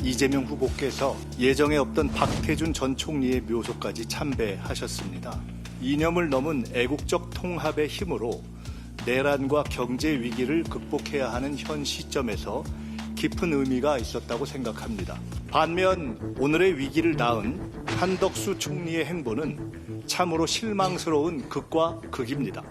이재명 후보께서 예정에 없던 박태준 전 총리의 묘소까지 참배하셨습니다. 이념을 넘은 애국적 통합의 힘으로 내란과 경제 위기를 극복해야 하는 현 시점에서 깊은 의미가 있었다고 생각합니다. 반면 오늘의 위기를 낳은 한덕수 총리의 행보는 참으로 실망스러운 극과 극입니다.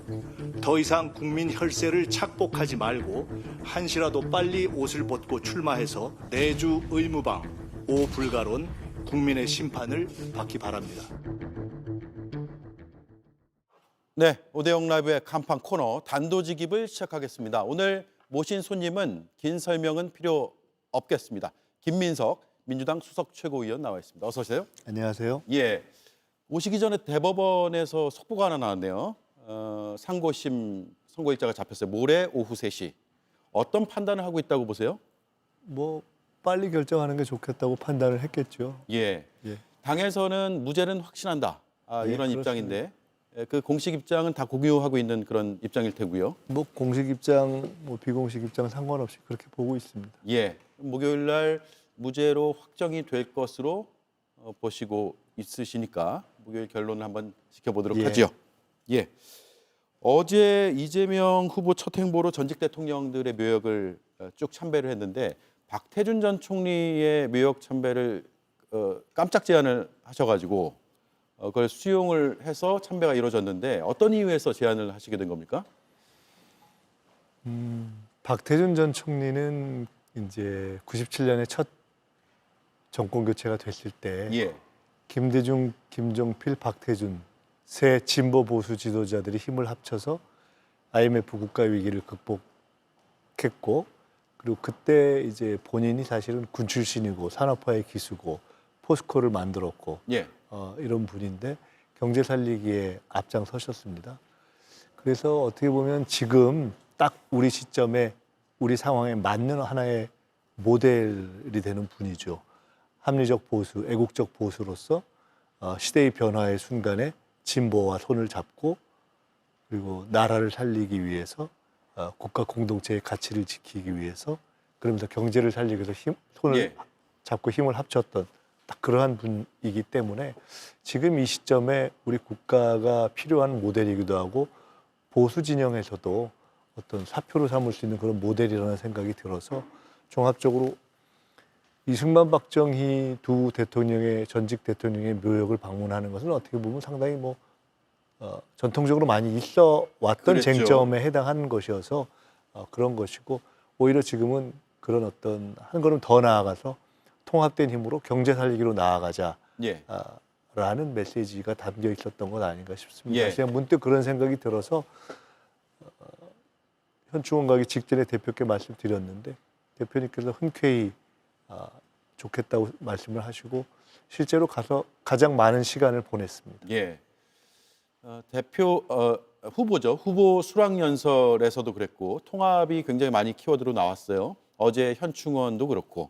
더 이상 국민 혈세를 착복하지 말고 한시라도 빨리 옷을 벗고 출마해서 내주 의무방, 오불가론 국민의 심판을 받기 바랍니다. 네, 오대영 라이브의 간판 코너 단도직입을 시작하겠습니다. 오늘 모신 손님은 긴 설명은 필요 없겠습니다. 김민석 민주당 수석 최고위원 나와 있습니다. 어서 오세요. 안녕하세요. 예, 오시기 전에 대법원에서 속보가 하나 나왔네요. 상고심 선고일자가 잡혔어요. 모레 오후 3시. 어떤 판단을 하고 있다고 보세요? 빨리 결정하는 게 좋겠다고 판단을 했겠죠. 예, 당에서는 무죄는 확신한다. 이런 그렇습니다. 입장인데 그 공식 입장은 다 공유하고 있는 그런 입장일 테고요. 공식 입장, 비공식 입장 상관없이 그렇게 보고 있습니다. 예, 목요일 날 무죄로 확정이 될 것으로 보시고 있으시니까 목요일 결론을 한번 지켜보도록 하죠. 예, 어제 이재명 후보 첫 행보로 전직 대통령들의 묘역을 쭉 참배를 했는데 박태준 전 총리의 묘역 참배를 깜짝 제안을 하셔가지고 그걸 수용을 해서 참배가 이루어졌는데 어떤 이유에서 제안을 하시게 된 겁니까? 박태준 전 총리는 이제 97년에 첫 정권 교체가 됐을 때 예, 김대중, 김종필, 박태준 세 진보 보수 지도자들이 힘을 합쳐서 IMF 국가 위기를 극복했고, 그리고 그때 이제 본인이 사실은 군 출신이고 산업화의 기수고 포스코를 만들었고 예, 이런 분인데 경제 살리기에 앞장서셨습니다. 그래서 어떻게 보면 지금 딱 우리 시점에 우리 상황에 맞는 하나의 모델이 되는 분이죠. 합리적 보수, 애국적 보수로서 시대의 변화의 순간에 진보와 손을 잡고 그리고 나라를 살리기 위해서 국가 공동체의 가치를 지키기 위해서 그러면서 경제를 살리기 위해서 손을 잡고 힘을 합쳤던 딱 그러한 분이기 때문에 지금 이 시점에 우리 국가가 필요한 모델이기도 하고 보수 진영에서도 어떤 사표로 삼을 수 있는 그런 모델이라는 생각이 들어서 종합적으로 이승만, 박정희 두 대통령의 전직 대통령의 묘역을 방문하는 것은 어떻게 보면 상당히 전통적으로 많이 있어 왔던 그랬죠. 쟁점에 해당하는 것이어서 그런 것이고 오히려 지금은 그런 어떤 한 걸음 더 나아가서 통합된 힘으로 경제 살리기로 나아가자. 예, 라는 메시지가 담겨 있었던 것 아닌가 싶습니다. 예. 그냥 문득 그런 생각이 들어서 현충원 가기 직전에 대표께 말씀드렸는데 대표님께서 흔쾌히 좋겠다고 말씀을 하시고 실제로 가서 가장 많은 시간을 보냈습니다. 예. 대표 후보죠. 후보 수락연설에서도 그랬고 통합이 굉장히 많이 키워드로 나왔어요. 어제 현충원도 그렇고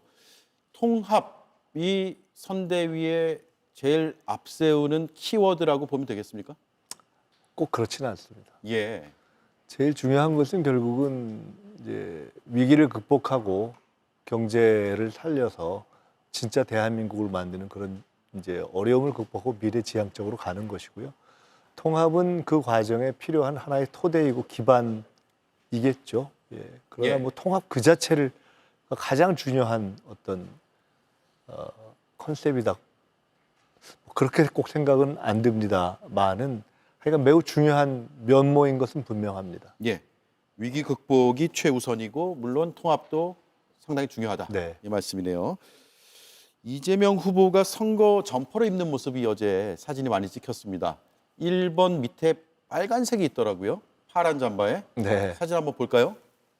통합이 선대위에 제일 앞세우는 키워드라고 보면 되겠습니까? 꼭 그렇지는 않습니다. 예, 제일 중요한 것은 결국은 이제 위기를 극복하고 경제를 살려서 진짜 대한민국을 만드는 그런 이제 어려움을 극복하고 미래지향적으로 가는 것이고요. 통합은 그 과정에 필요한 하나의 토대이고 기반이겠죠. 그러나 통합 그 자체를 가장 중요한 어떤 컨셉이다. 그렇게 꼭 생각은 안 듭니다만은 하여간 매우 중요한 면모인 것은 분명합니다. 예. 위기 극복이 최우선이고 물론 통합도 상당히 중요하다. 네. 이 말씀이네요. 이재명 후보가 선거 점퍼를 입는 모습이 어제 사진이 많이 찍혔습니다. 1번 밑에 빨간색이 있더라고요. 파란 잠바에. 네. 사진 한번 볼까요?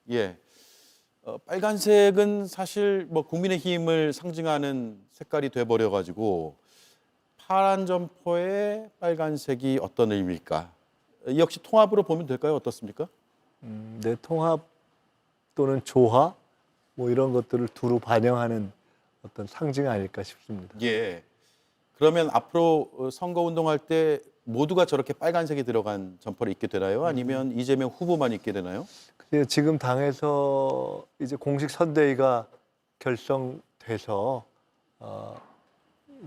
예. 빨간색은 사실 국민의힘을 상징하는 색깔이 돼버려가지고 파란 점퍼에 빨간색이 어떤 의미일까? 역시 통합으로 보면 될까요? 어떻습니까? 내 통합 또는 조화 이런 것들을 두루 반영하는 어떤 상징 아닐까 싶습니다. 예. 그러면 앞으로 선거운동할 때 모두가 저렇게 빨간색이 들어간 점퍼를 입게 되나요? 아니면 이재명 후보만 입게 되나요? 지금 당에서 이제 공식 선대위가 결성돼서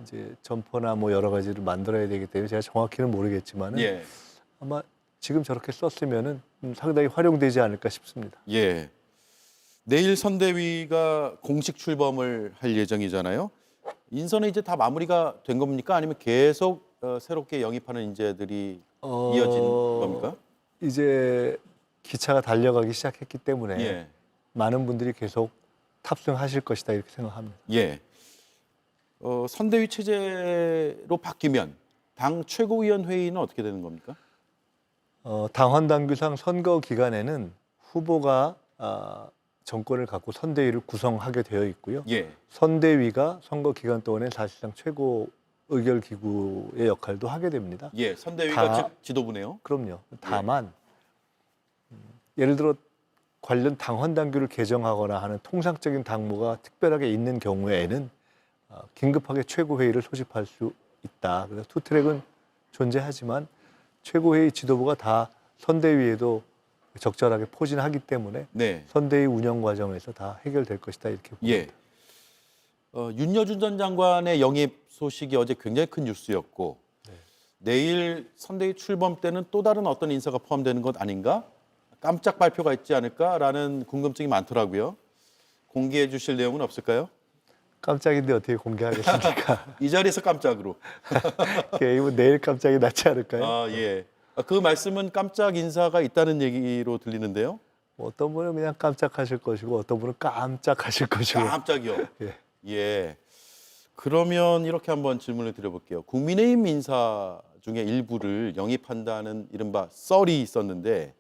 이제 점포나 뭐 여러 가지를 만들어야 되기 때문에 제가 정확히는 모르겠지만은 예. 아마 지금 저렇게 썼으면은 상당히 활용되지 않을까 싶습니다. 예. 내일 선대위가 공식 출범을 할 예정이잖아요. 인선은 이제 다 마무리가 된 겁니까? 아니면 계속 새롭게 영입하는 인재들이 이어진 겁니까? 이제 기차가 달려가기 시작했기 때문에 예. 많은 분들이 계속 탑승하실 것이다 이렇게 생각합니다. 예. 선대위 체제로 바뀌면 당 최고위원 회의는 어떻게 되는 겁니까? 당헌 당규상 선거 기간에는 후보가 정권을 갖고 선대위를 구성하게 되어 있고요. 예. 선대위가 선거 기간 동안에 사실상 최고 의결 기구의 역할도 하게 됩니다. 예. 선대위가 다- 즉 지도부네요. 그럼요. 다만 예를 들어 관련 당헌 당규를 개정하거나 하는 통상적인 당무가 특별하게 있는 경우에는 긴급하게 최고회의를 소집할 수 있다. 그래서 투트랙은 존재하지만 최고회의 지도부가 다 선대위에도 적절하게 포진하기 때문에 네. 선대위 운영 과정에서 다 해결될 것이다 이렇게 봅니다. 예. 윤여준 전 장관의 영입 소식이 어제 굉장히 큰 뉴스였고 내일 선대위 출범 때는 또 다른 어떤 인사가 포함되는 것 아닌가? 깜짝 발표가 있지 않을까라는 궁금증이 많더라고요. 공개해 주실 내용은 없을까요? 깜짝인데 어떻게 공개하겠습니까? 이 자리에서 깜짝으로. 게임은 내일 깜짝이 낫지 않을까요? 아, 예. 그 말씀은 깜짝 인사가 있다는 얘기로 들리는데요. 어떤 분은 그냥 깜짝하실 것이고 어떤 분은 깜짝하실 것이고. 깜짝이요. 예. 예. 그러면 이렇게 한번 질문을 드려볼게요. 국민의힘 인사 중에 일부를 영입한다는 이른바 썰이 있었는데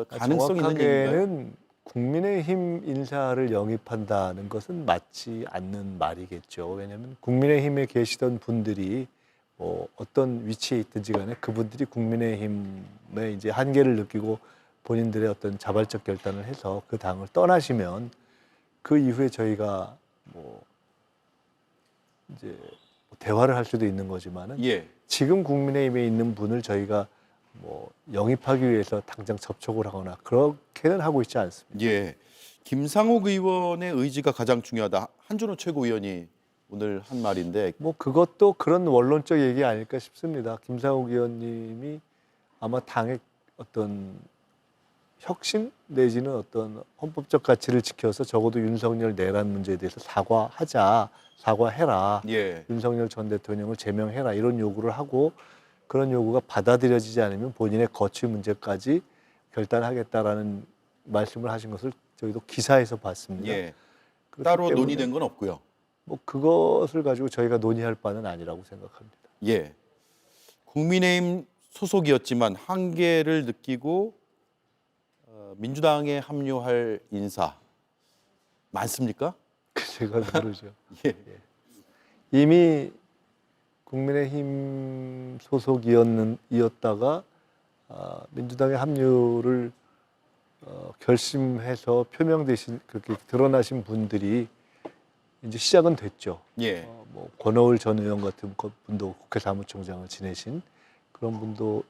가능성 있는 얘기인가요? 정확하게는 국민의힘 인사를 영입한다는 것은 맞지 않는 말이겠죠. 왜냐하면 국민의힘에 계시던 분들이 뭐 어떤 위치에 있든지 간에 그분들이 국민의힘의 이제 한계를 느끼고 본인들의 어떤 자발적 결단을 해서 그 당을 떠나시면 그 이후에 저희가 뭐 이제 대화를 할 수도 있는 거지만은 예. 지금 국민의힘에 있는 분을 저희가 뭐 영입하기 위해서 당장 접촉을 하거나 그렇게는 하고 있지 않습니다. 예. 김상욱 의원의 의지가 가장 중요하다. 한준호 최고위원이 오늘 한 말인데 뭐 그것도 그런 원론적 얘기 아닐까 싶습니다. 김상욱 의원님이 아마 당의 어떤 혁신 내지는 어떤 헌법적 가치를 지켜서 적어도 윤석열 내란 문제에 대해서 사과해라. 예. 윤석열 전 대통령을 제명해라 이런 요구를 하고 그런 요구가 받아들여지지 않으면 본인의 거취 문제까지 결단하겠다라는 말씀을 하신 것을 저희도 기사에서 봤습니다. 예. 그렇기 따로 때문에 논의된 건 없고요. 뭐 그것을 가지고 저희가 논의할 바는 아니라고 생각합니다. 예. 국민의힘 소속이었지만 한계를 느끼고 민주당에 합류할 인사 많습니까? 제가 모르죠. 예. 이미 국민의힘 소속이었다가 민주당의 합류를 결심해서 표명되신 그렇게 드러나신 분들이 이제 시작은 됐죠. 예. 뭐 권오을 전 의원 같은 분도 국회 사무총장을 지내신 그런 분도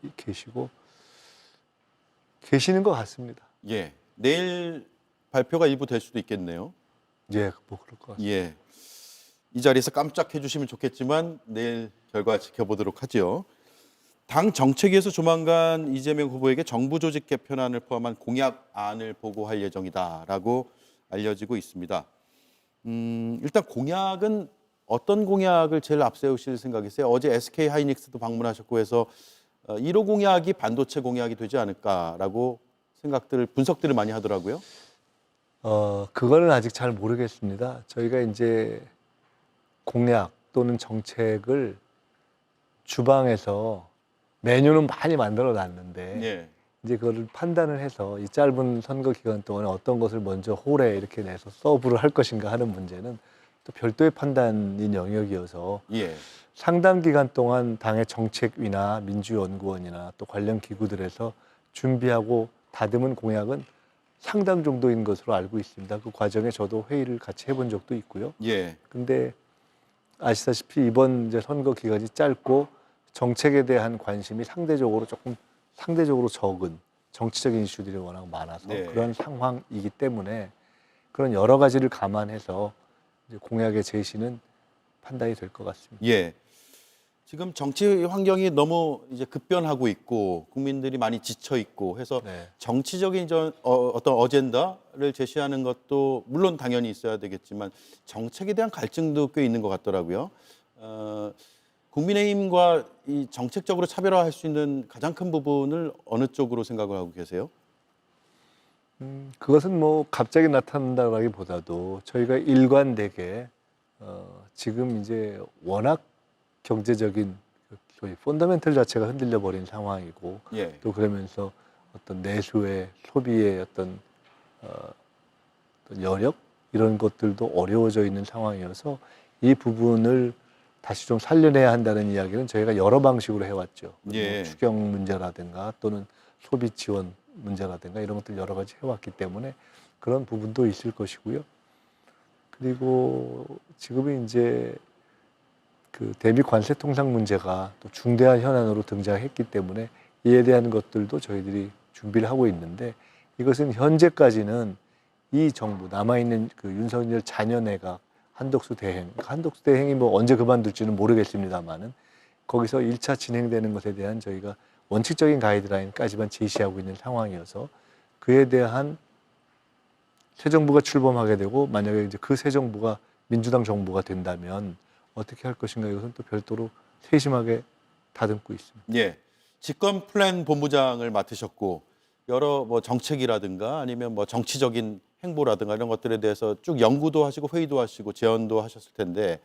계시는 것 같습니다. 예. 내일 발표가 일부 될 수도 있겠네요. 예, 뭐 그럴 것 같습니다. 예. 이 자리에서 깜짝 해주시면 좋겠지만 내일 결과 지켜보도록 하죠. 당 정책위에서 조만간 이재명 후보에게 정부 조직 개편안을 포함한 공약안을 보고할 예정이다라고 알려지고 있습니다. 일단 공약은 어떤 공약을 제일 앞세우실 생각이세요? 어제 SK 하이닉스도 방문하셨고 해서 1호 공약이 반도체 공약이 되지 않을까라고 분석들을 많이 하더라고요. 그거는 아직 잘 모르겠습니다. 저희가 이제 공약 또는 정책을 주방에서 메뉴는 많이 만들어 놨는데 예. 이제 그거를 판단을 해서 이 짧은 선거 기간 동안에 어떤 것을 먼저 홀에 이렇게 내서 서브를 할 것인가 하는 문제는 또 별도의 판단인 영역이어서 예. 상당 기간 동안 당의 정책위나 민주연구원이나 또 관련 기구들에서 준비하고 다듬은 공약은 상당 정도인 것으로 알고 있습니다. 그 과정에 저도 회의를 같이 해본 적도 있고요. 예. 근데 아시다시피 이번 이제 선거 기간이 짧고 정책에 대한 관심이 상대적으로 적은 정치적인 이슈들이 워낙 많아서 네. 그런 상황이기 때문에 그런 여러 가지를 감안해서 이제 공약의 제시는 판단이 될 것 같습니다. 예. 지금 정치 환경이 너무 이제 급변하고 있고 국민들이 많이 지쳐 있고 해서 네. 정치적인 어떤 어젠다를 제시하는 것도 물론 당연히 있어야 되겠지만 정책에 대한 갈증도 꽤 있는 것 같더라고요. 국민의힘과 이 정책적으로 차별화할 수 있는 가장 큰 부분을 어느 쪽으로 생각을 하고 계세요? 그것은 뭐 갑자기 나타난다기보다도 저희가 일관되게 지금 이제 워낙 경제적인 거의 펀더멘털 자체가 흔들려 버린 상황이고 예. 또 그러면서 어떤 내수의 소비의 어떤 여력 이런 것들도 어려워져 있는 상황이어서 이 부분을 다시 좀 살려내야 한다는 이야기는 저희가 여러 방식으로 해왔죠. 예. 뭐 추경 문제라든가 또는 소비 지원 문제라든가 이런 것들 여러 가지 해왔기 때문에 그런 부분도 있을 것이고요. 그리고 지금은 이제 그 대미 관세 통상 문제가 또 중대한 현안으로 등장했기 때문에 이에 대한 것들도 저희들이 준비를 하고 있는데 이것은 현재까지는 이 정부 남아있는 그 윤석열 자녀내각 한덕수 대행이 뭐 언제 그만둘지는 모르겠습니다만은 거기서 1차 진행되는 것에 대한 저희가 원칙적인 가이드라인까지만 제시하고 있는 상황이어서 그에 대한 새 정부가 출범하게 되고 만약에 이제 그 새 정부가 민주당 정부가 된다면 어떻게 할 것인가 이것은 또 별도로 세심하게 다듬고 있습니다. 예. 집권 플랜 본부장을 맡으셨고 여러 뭐 정책이라든가 아니면 뭐 정치적인 행보라든가 이런 것들에 대해서 쭉 연구도 하시고 회의도 하시고 제언도 하셨을 텐데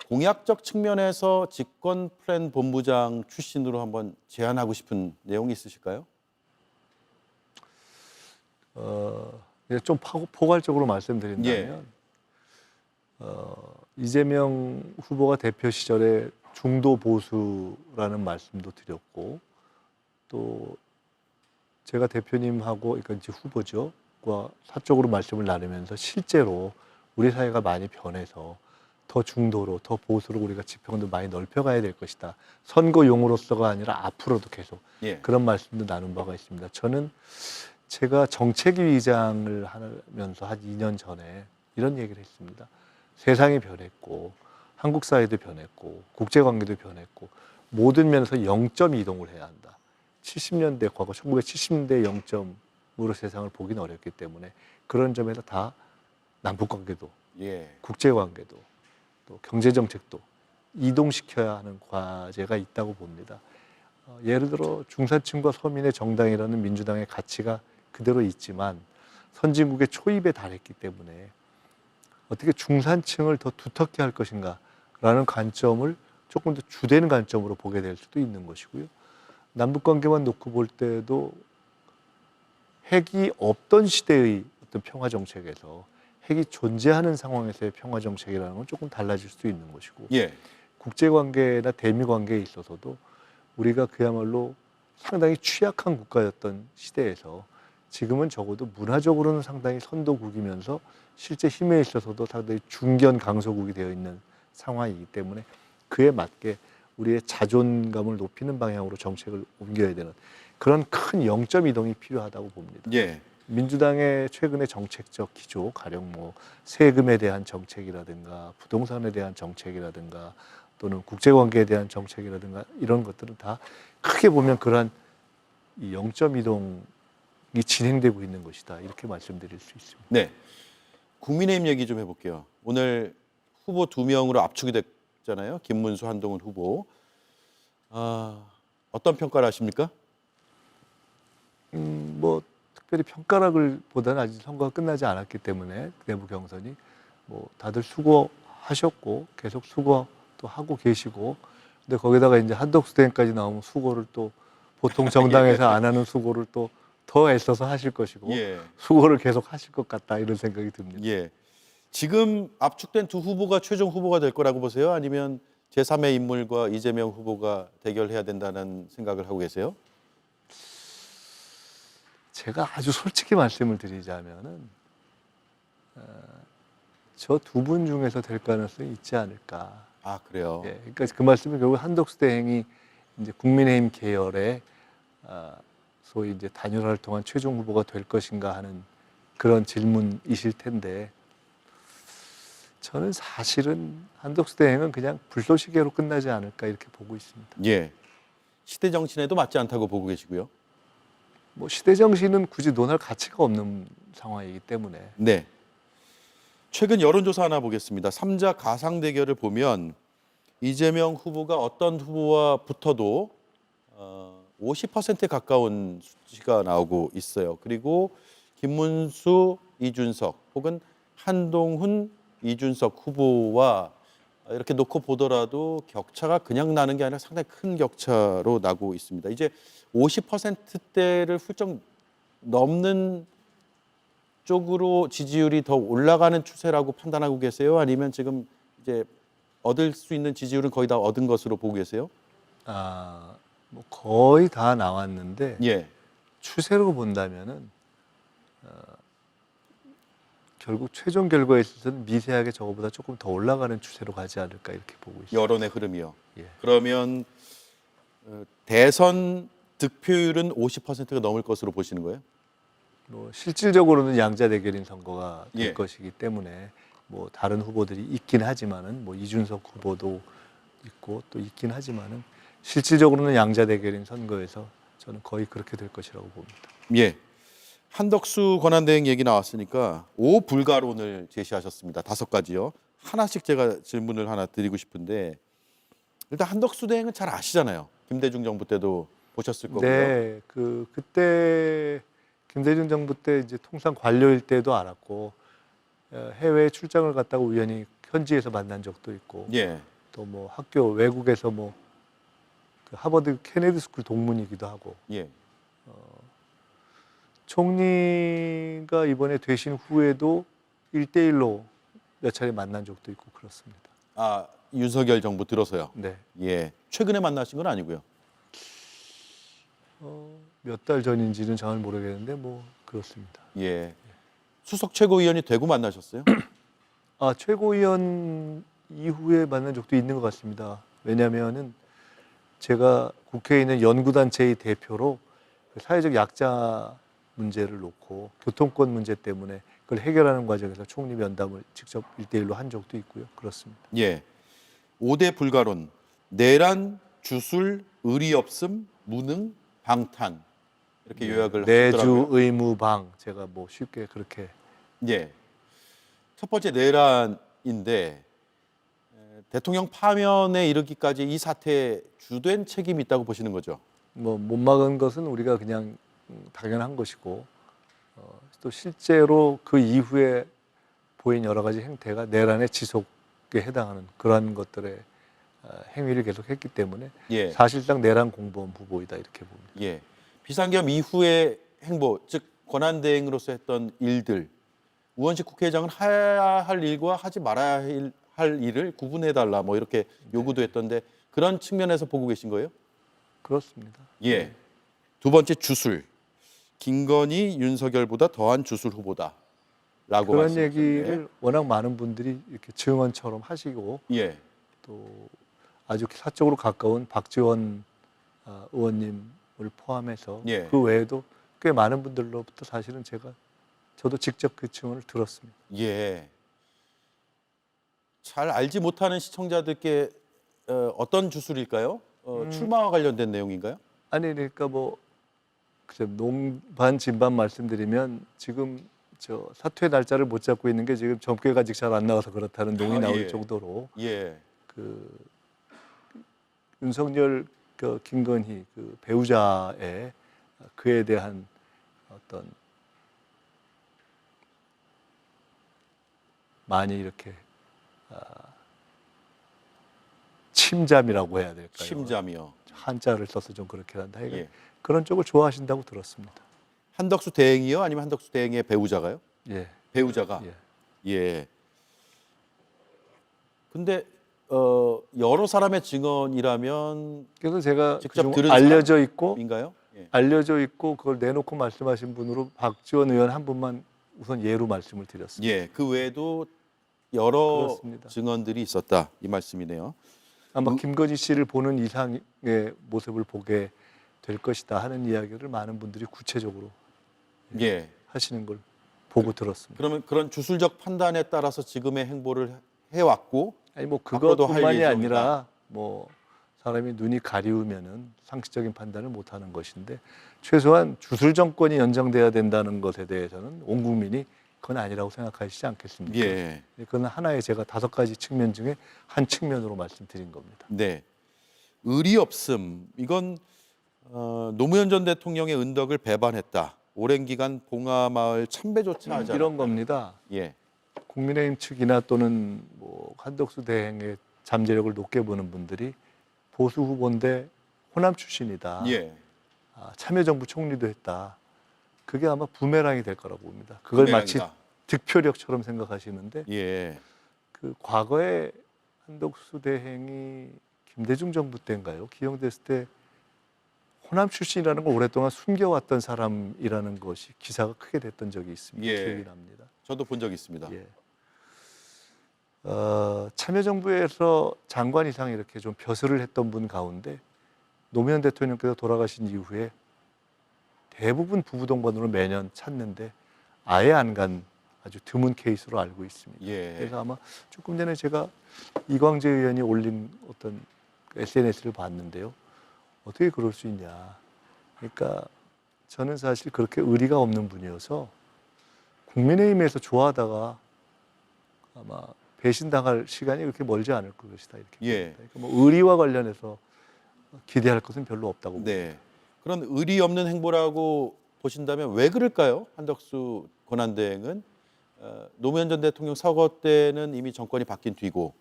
공약적 측면에서 집권 플랜 본부장 출신으로 한번 제안하고 싶은 내용이 있으실까요? 좀 포괄적으로 말씀드린다면 이재명 후보가 대표 시절에 중도 보수라는 말씀도 드렸고 또 제가 대표님하고 그러니까 이제 후보죠. 과 사적으로 말씀을 나누면서 실제로 우리 사회가 많이 변해서 더 중도로 더 보수로 우리가 지평도 많이 넓혀가야 될 것이다. 선거용으로서가 아니라 앞으로도 계속 예. 그런 말씀도 나눈 바가 있습니다. 저는 제가 정책위의장을 하면서 한 2년 전에 이런 얘기를 했습니다. 세상이 변했고 한국 사회도 변했고 국제관계도 변했고 모든 면에서 영점 이동을 해야 한다. 70년대 과거 1970년대 영점으로 세상을 보기는 어렵기 때문에 그런 점에서 다 남북관계도 예. 국제관계도 또 경제정책도 이동시켜야 하는 과제가 있다고 봅니다. 예를 들어 중산층과 서민의 정당이라는 민주당의 가치가 그대로 있지만 선진국의 초입에 달했기 때문에 어떻게 중산층을 더 두텁게 할 것인가 라는 관점을 조금 더 주된 관점으로 보게 될 수도 있는 것이고요. 남북관계만 놓고 볼 때도 핵이 없던 시대의 어떤 평화정책에서 핵이 존재하는 상황에서의 평화정책이라는 건 조금 달라질 수도 있는 것이고 예. 국제관계나 대미관계에 있어서도 우리가 그야말로 상당히 취약한 국가였던 시대에서 지금은 적어도 문화적으로는 상당히 선도국이면서 실제 힘에 있어서도 상당히 중견 강소국이 되어 있는 상황이기 때문에 그에 맞게 우리의 자존감을 높이는 방향으로 정책을 옮겨야 되는 그런 큰 영점 이동이 필요하다고 봅니다. 예. 민주당의 최근의 정책적 기조, 가령 뭐 세금에 대한 정책이라든가 부동산에 대한 정책이라든가 또는 국제관계에 대한 정책이라든가 이런 것들은 다 크게 보면 그러한 이 영점 이동이 진행되고 있는 것이다. 이렇게 말씀드릴 수 있습니다. 네. 국민의힘 얘기 좀 해볼게요. 오늘 후보 2명으로 압축이 됐잖아요. 김문수, 한동훈 후보. 어떤 평가를 하십니까? 뭐 특별히 평가락을 보다는 아직 선거가 끝나지 않았기 때문에 내부 경선이 뭐 다들 수고하셨고 계속 수고도 하고 계시고 근데 거기다가 이제 한덕수 대행까지 나오면 수고를 또 보통 정당에서 안 하는 수고를 또 더 애써서 하실 것이고 예. 수고를 계속 하실 것 같다 이런 생각이 듭니다. 예. 지금 압축된 두 후보가 최종 후보가 될 거라고 보세요? 아니면 제3의 인물과 이재명 후보가 대결해야 된다는 생각을 하고 계세요? 제가 아주 솔직히 말씀을 드리자면은 저 두 분 중에서 될 가능성이 있지 않을까. 아, 그래요. 예, 그러니까 그 말씀은 결국 한덕수 대행이 이제 국민의힘 계열의 소위 이제 단일화를 통한 최종 후보가 될 것인가 하는 그런 질문이실 텐데 저는 사실은 한덕수 대행은 그냥 불쏘시개로 끝나지 않을까 이렇게 보고 있습니다. 예. 시대 정신에도 맞지 않다고 보고 계시고요. 뭐 시대 정신은 굳이 논할 가치가 없는 상황이기 때문에 네. 최근 여론조사 하나 보겠습니다. 3자 가상 대결을 보면 이재명 후보가 어떤 후보와 붙어도 50%에 가까운 수치가 나오고 있어요. 그리고 김문수, 이준석 혹은 한동훈, 이준석 후보와 이렇게 놓고 보더라도 격차가 그냥 나는 게 아니라 상당히 큰 격차로 나고 있습니다. 이제 50%대를 훌쩍 넘는 쪽으로 지지율이 더 올라가는 추세라고 판단하고 계세요? 아니면 지금 이제 얻을 수 있는 지지율은 거의 다 얻은 것으로 보고 계세요? 뭐 거의 다 나왔는데 예. 추세로 본다면은 결국 최종 결과에 있어서는 미세하게 저거보다 조금 더 올라가는 추세로 가지 않을까 이렇게 보고 있습니다. 여론의 흐름이요. 예. 그러면 대선 득표율은 50%가 넘을 것으로 보시는 거예요? 뭐 실질적으로는 양자 대결인 선거가 될 예. 것이기 때문에 뭐 다른 후보들이 있긴 하지만은 뭐 이준석 후보도 있고 또 있긴 하지만은 실질적으로는 양자 대결인 선거에서 저는 거의 그렇게 될 것이라고 봅니다. 예. 한덕수 권한대행 얘기 나왔으니까 5불가론을 제시하셨습니다. 5가지요. 하나씩 제가 질문을 하나 드리고 싶은데 일단 한덕수 대행은 잘 아시잖아요. 김대중 정부 때도 보셨을 거고요. 네, 그때 김대중 정부 때 이제 통상 관료일 때도 알았고 해외 출장을 갔다가 우연히 현지에서 만난 적도 있고 예. 또 뭐 학교 외국에서 뭐 그 하버드 케네디 스쿨 동문이기도 하고 예. 총리가 이번에 되신 후에도 1대1로 몇 차례 만난 적도 있고 그렇습니다. 아, 윤석열 정부 들어서요. 네, 예. 최근에 만나신 건 아니고요. 몇 달 전인지는 잘 모르겠는데 뭐 그렇습니다. 예. 수석 최고위원이 되고 만나셨어요? 최고위원 이후에 만난 적도 있는 것 같습니다. 왜냐하면은 제가 국회에 있는 연구단체의 대표로 그 사회적 약자 문제를 놓고 교통권 문제 때문에 그걸 해결하는 과정에서 총리 면담을 직접 1대1로 한 적도 있고요. 그렇습니다. 예. 5대 불가론. 내란, 주술, 의리 없음, 무능, 방탄. 이렇게 요약을 내주, 하시더라고요. 의무, 방 제가 뭐 쉽게 그렇게 예. 첫 번째 내란인데 대통령 파면에 이르기까지 이 사태에 주된 책임이 있다고 보시는 거죠? 뭐 못 막은 것은 우리가 그냥 당연한 것이고 또 실제로 그 이후에 보인 여러 가지 행태가 내란의 지속에 해당하는 그러한 것들의 행위를 계속했기 때문에 예. 사실상 내란 공범 후보이다 이렇게 봅니다. 예. 비상겸 이후의 행보, 즉 권한대행으로서 했던 일들, 우원식 국회의장은 해야 할 일과 하지 말아야 할 일을 구분해달라 뭐 이렇게 요구도 했던데 그런 측면에서 보고 계신 거예요? 그렇습니다. 예. 두 번째 주술. 김건희, 윤석열보다 더한 주술 후보다라고 그런 말씀하셨는데. 얘기를 워낙 많은 분들이 이렇게 증언처럼 하시고 예. 또 아주 사적으로 가까운 박지원 의원님을 포함해서 예. 그 외에도 꽤 많은 분들로부터 사실은 저도 직접 그 증언을 들었습니다. 예. 잘 알지 못하는 시청자들께 어떤 주술일까요? 출마와 관련된 내용인가요? 아니 그러니까 뭐 글쎄 농반 진반 말씀드리면 지금 저 사퇴 날짜를 못 잡고 있는 게 지금 점괘가 아직 잘 안 나와서 그렇다는 농이 나올 예. 정도로 예. 그 윤석열 그 김건희 그 배우자의 그에 대한 어떤 많이 이렇게 침잠이라고 해야 될까요? 침잠이요. 한자를 써서 좀 그렇게 한다. 예. 그런 쪽을 좋아하신다고 들었습니다. 한덕수 대행이요? 아니면 한덕수 대행의 배우자가요? 예. 배우자가. 예. 예. 근데 여러 사람의 증언이라면 그래서 제가 직접 좀 들은 알려져 있고 인가요? 예. 알려져 있고 그걸 내놓고 말씀하신 분으로 박지원 의원 한 분만 우선 예로 말씀을 드렸습니다. 예. 그 외에도 여러 그렇습니다. 증언들이 있었다 이 말씀이네요. 아마 김건희 씨를 보는 이상의 모습을 보게 될 것이다 하는 이야기를 많은 분들이 구체적으로 예. 하시는 걸 보고 들었습니다. 그러면 그런 주술적 판단에 따라서 지금의 행보를 해왔고 아니 뭐 앞으로도 할 그것뿐만이 예정이다. 아니라 뭐 사람이 눈이 가리우면은 상식적인 판단을 못 하는 것인데 최소한 주술 정권이 연장돼야 된다는 것에 대해서는 온 국민이 그건 아니라고 생각하시지 않겠습니까? 예. 그건 하나의 제가 5가지 측면 중에 한 측면으로 말씀드린 겁니다. 네. 의리 없음. 이건 노무현 전 대통령의 은덕을 배반했다. 오랜 기간 봉하마을 참배조차 하지 않았다. 이런 겁니다. 예. 국민의힘 측이나 또는 뭐 한덕수 대행의 잠재력을 높게 보는 분들이 보수 후보인데 호남 출신이다. 예. 참여정부 총리도 했다. 그게 아마 부메랑이 될 거라고 봅니다. 그걸 마치 부메랑이다. 득표력처럼 생각하시는데 예. 그 과거에 한덕수 대행이 김대중 정부 때인가요? 기용됐을 때 호남 출신이라는 걸 오랫동안 숨겨왔던 사람이라는 것이 기사가 크게 됐던 적이 있습니다. 예. 기억이 납니다. 저도 본 적 있습니다. 예. 참여정부에서 장관 이상 이렇게 좀 벼슬을 했던 분 가운데 노무현 대통령께서 돌아가신 이후에 대부분 부부동반으로 매년 찾는데 아예 안 간 아주 드문 케이스로 알고 있습니다. 예. 그래서 아마 조금 전에 제가 이광재 의원이 올린 어떤 SNS를 봤는데요. 어떻게 그럴 수 있냐. 그러니까 저는 사실 그렇게 의리가 없는 분이어서 국민의힘에서 좋아하다가 아마 배신당할 시간이 그렇게 멀지 않을 것이다 이렇게 예. 봅니다. 그러니까 뭐 의리와 관련해서 기대할 것은 별로 없다고 봅니다. 네. 그런 의리 없는 행보라고 보신다면 왜 그럴까요? 한덕수 권한대행은 노무현 전 대통령 서거 때는 이미 정권이 바뀐 뒤고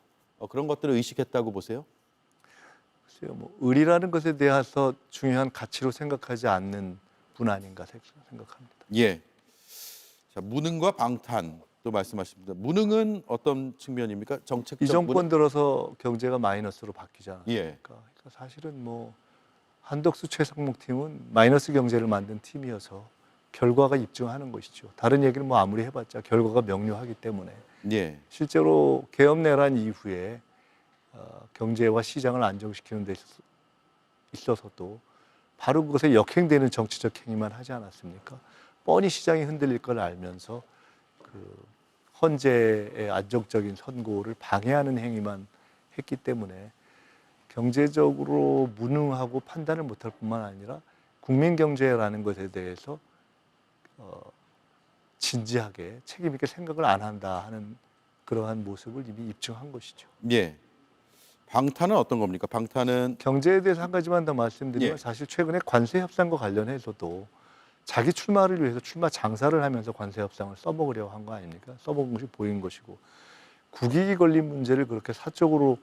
그런 것들을 의식했다고 보세요? 글쎄요, 뭐 의리라는 것에 대해서 중요한 가치로 생각하지 않는 분 아닌가 생각합니다. 예. 자, 무능과 방탄 또 말씀하십니다. 무능은 어떤 측면입니까? 정책적 이 정권 무능? 들어서 경제가 마이너스로 바뀌지 않았습니까? 예. 그러니까 사실은 뭐 한덕수 최상목 팀은 마이너스 경제를 만든 팀이어서 결과가 입증하는 것이죠. 다른 얘기를 뭐 아무리 해봤자 결과가 명료하기 때문에 예. 실제로 계엄 내란 이후에 경제와 시장을 안정시키는 데 있어서도 바로 그것에 역행되는 정치적 행위만 하지 않았습니까? 뻔히 시장이 흔들릴 걸 알면서 그 헌재의 안정적인 선고를 방해하는 행위만 했기 때문에 경제적으로 무능하고 판단을 못할 뿐만 아니라 국민 경제라는 것에 대해서 진지하게 책임 있게 생각을 안 한다 하는 그러한 모습을 이미 입증한 것이죠. 예. 방탄은 어떤 겁니까? 방탄은 경제에 대해서 한 가지만 더 말씀드리면 예. 사실 최근에 관세 협상과 관련해서도 자기 출마를 위해서 출마 장사를 하면서 관세 협상을 써먹으려고 한 거 아닙니까? 써먹은 것이 보인 것이고 국익이 걸린 문제를 그렇게 사적으로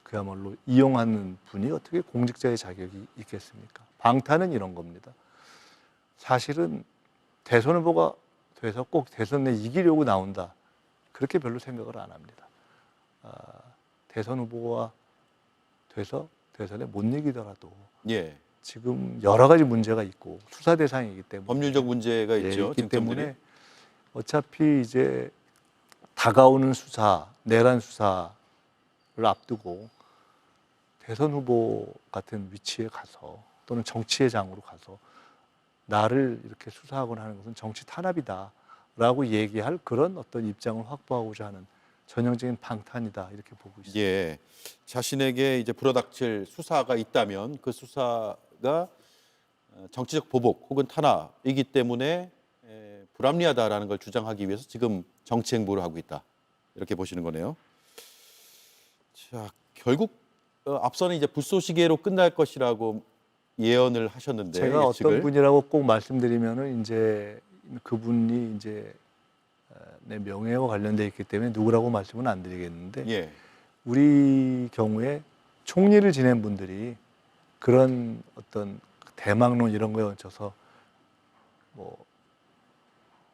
그야말로 이용하는 분이 어떻게 공직자의 자격이 있겠습니까? 방탄은 이런 겁니다. 사실은 대선 후보가 돼서 꼭 대선에 이기려고 나온다. 그렇게 별로 생각을 안 합니다. 대선 후보가 돼서 대선에 못 이기더라도 예. 지금 여러 가지 문제가 있고 수사 대상이기 때문에 법률적 문제가 있죠. 있기 쟁점들이. 때문에 어차피 이제 다가오는 수사, 내란 수사를 앞두고 대선 후보 같은 위치에 가서 또는 정치의 장으로 가서 나를 이렇게 수사하거나 하는 것은 정치 탄압이다라고 얘기할 그런 어떤 입장을 확보하고자 하는 전형적인 방탄이다 이렇게 보고 있습니다. 예. 자신에게 이제 불어닥칠 수사가 있다면 그 수사가 정치적 보복 혹은 탄압이기 때문에 불합리하다라는 걸 주장하기 위해서 지금 정치 행보를 하고 있다. 이렇게 보시는 거네요. 자, 결국 앞서는 이제 불쏘시개로 끝날 것이라고 예언을 하셨는데 제가 예측을. 어떤 분이라고 꼭 말씀드리면은 이제 그분이 이제 내 명예와 관련돼 있기 때문에 누구라고 말씀은 안 드리겠는데 예. 우리 경우에 총리를 지낸 분들이 그런 어떤 대망론 이런 거에 얹혀서 뭐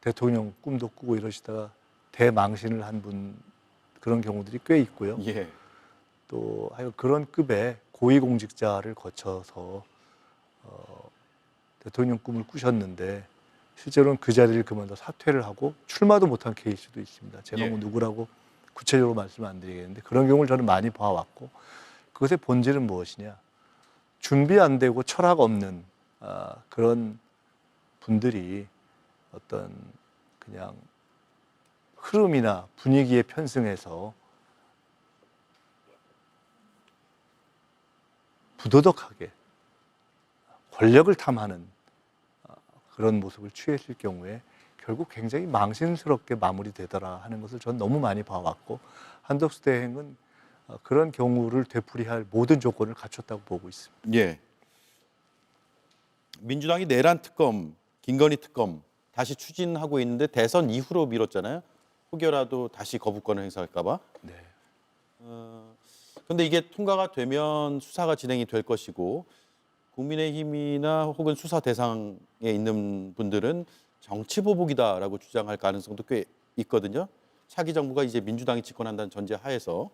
대통령 꿈도 꾸고 이러시다가 대망신을 한 분 그런 경우들이 꽤 있고요. 예. 또 하여 그런 급의 고위공직자를 거쳐서 대통령 꿈을 꾸셨는데 실제로는 그 자리를 그만둬 사퇴를 하고 출마도 못한 케이스도 있습니다. 제가 예. 뭐 누구라고 구체적으로 말씀 안 드리겠는데 그런 경우를 저는 많이 봐왔고 그것의 본질은 무엇이냐. 준비 안 되고 철학 없는 그런 분들이 어떤 그냥 흐름이나 분위기에 편승해서 부도덕하게 권력을 탐하는 그런 모습을 취했을 경우에 결국 굉장히 망신스럽게 마무리되더라 하는 것을 전 너무 많이 봐왔고, 한덕수 대행은 그런 경우를 되풀이할 모든 조건을 갖췄다고 보고 있습니다. 예. 민주당이 내란 특검, 김건희 특검 다시 추진하고 있는데 대선 이후로 미뤘잖아요. 혹여라도 다시 거부권을 행사할까 봐. 네. 그런데 이게 통과가 되면 수사가 진행이 될 것이고, 국민의힘이나 혹은 수사 대상에 있는 분들은 정치 보복이다라고 주장할 가능성도 꽤 있거든요. 차기 정부가 이제 민주당이 집권한다는 전제 하에서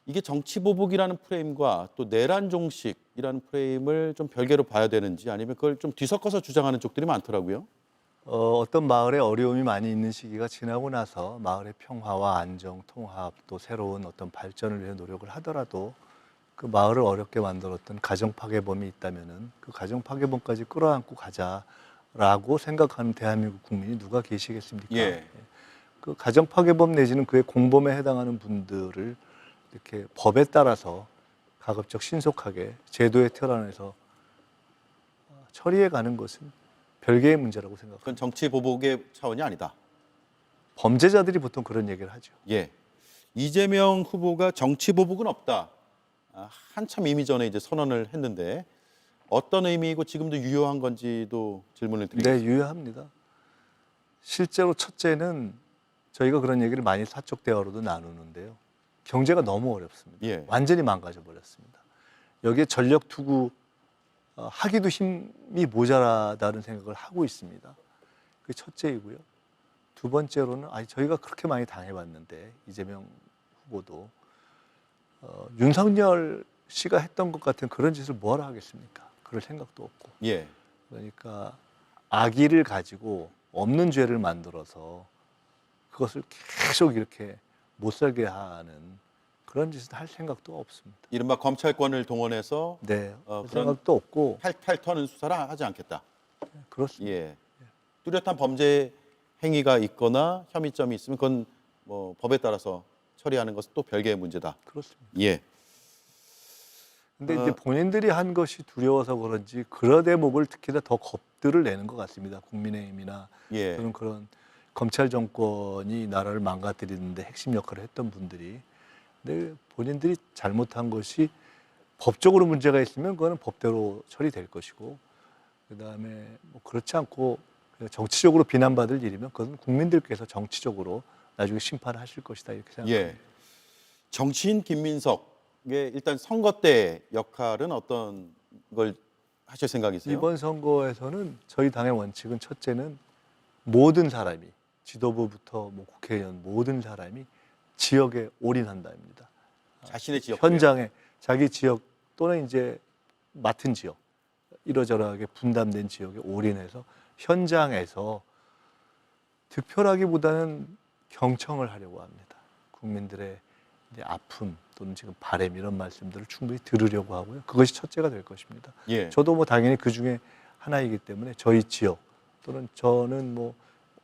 이게 정치 보복이라는 프레임과 또 내란 종식이라는 프레임을 좀 별개로 봐야 되는지, 아니면 그걸 좀 뒤섞어서 주장하는 쪽들이 많더라고요. 어떤 마을에 어려움이 많이 있는 시기가 지나고 나서 마을의 평화와 안정, 통합, 또 새로운 어떤 발전을 위해 노력을 하더라도 그 마을을 어렵게 만들었던 가정 파괴범이 있다면은 그 가정 파괴범까지 끌어안고 가자라고 생각하는 대한민국 국민이 누가 계시겠습니까? 예. 그 가정 파괴범 내지는 그의 공범에 해당하는 분들을 이렇게 법에 따라서 가급적 신속하게 제도의 틀 안에서 처리해 가는 것은 별개의 문제라고 생각합니다. 그건 정치 보복의 차원이 아니다. 범죄자들이 보통 그런 얘기를 하죠. 예. 이재명 후보가 정치 보복은 없다. 한참 이미 전에 이제 선언을 했는데 어떤 의미이고 지금도 유효한 건지도 질문을 드리겠습니다. 네, 유효합니다. 실제로 첫째는 저희가 그런 얘기를 많이 사적 대화로도 나누는데요. 경제가 너무 어렵습니다. 예. 완전히 망가져 버렸습니다. 여기에 전력 투구 하기도 힘이 모자라다는 생각을 하고 있습니다. 그게 첫째이고요. 두 번째로는 저희가 그렇게 많이 당해봤는데 이재명 후보도 윤석열 씨가 했던 것 같은 그런 짓을 뭐하러 하겠습니까? 그럴 생각도 없고. 예. 그러니까 악의를 가지고 없는 죄를 만들어서 그것을 계속 이렇게 못 살게 하는 그런 짓을 할 생각도 없습니다. 이른바 검찰권을 동원해서 네, 그런 생각도 없고. 탈 터는 수사를 하지 않겠다. 그렇습니다. 예. 뚜렷한 범죄 행위가 있거나 혐의점이 있으면 그건 뭐 법에 따라서 처리하는 것은 또 별개의 문제다. 그렇습니다. 예. 근데 이제 본인들이 한 것이 두려워서 그런지 그런 대목을 특히나 더 겁들을 내는 것 같습니다. 국민의힘이나 예. 또는 그런 검찰 정권이 나라를 망가뜨리는데 핵심 역할을 했던 분들이, 근데 본인들이 잘못한 것이 법적으로 문제가 있으면 그거는 법대로 처리될 것이고, 그다음에 뭐 그렇지 않고 정치적으로 비난받을 일이면 그건 국민들께서 정치적으로 나중에 심판하실 것이다 이렇게 생각합니다. 예. 정치인 김민석의 일단 선거 때 역할은 어떤 걸 하실 생각이세요? 이번 선거에서는 저희 당의 원칙은 첫째는 모든 사람이, 지도부부터 뭐 국회의원 모든 사람이 지역에 올인한다입니다. 자신의 지역 현장에 자기 지역 또는 이제 맡은 지역, 이러저러하게 분담된 지역에 올인해서 현장에서 득표라기보다는 경청을 하려고 합니다. 국민들의 이제 아픔 또는 지금 바람 이런 말씀들을 충분히 들으려고 하고요. 그것이 첫째가 될 것입니다. 예. 저도 뭐 당연히 그 중에 하나이기 때문에 저희 지역 또는 저는 뭐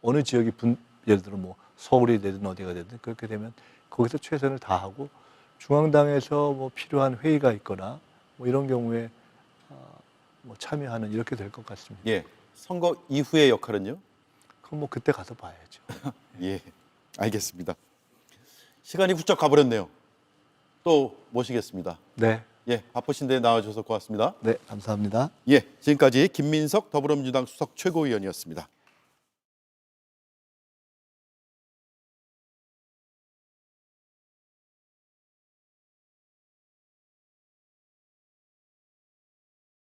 어느 지역이 예를 들어 뭐 서울이 되든 어디가 되든 그렇게 되면 거기서 최선을 다하고, 중앙당에서 뭐 필요한 회의가 있거나 뭐 이런 경우에 뭐 참여하는 이렇게 될 것 같습니다. 예. 선거 이후의 역할은요? 그럼 뭐 그때 가서 봐야죠. 예. 알겠습니다. 시간이 훌쩍 가버렸네요. 또 모시겠습니다. 네, 예. 바쁘신데 나와주셔서 고맙습니다. 네, 감사합니다. 예. 지금까지 김민석 더불어민주당 수석 최고위원이었습니다.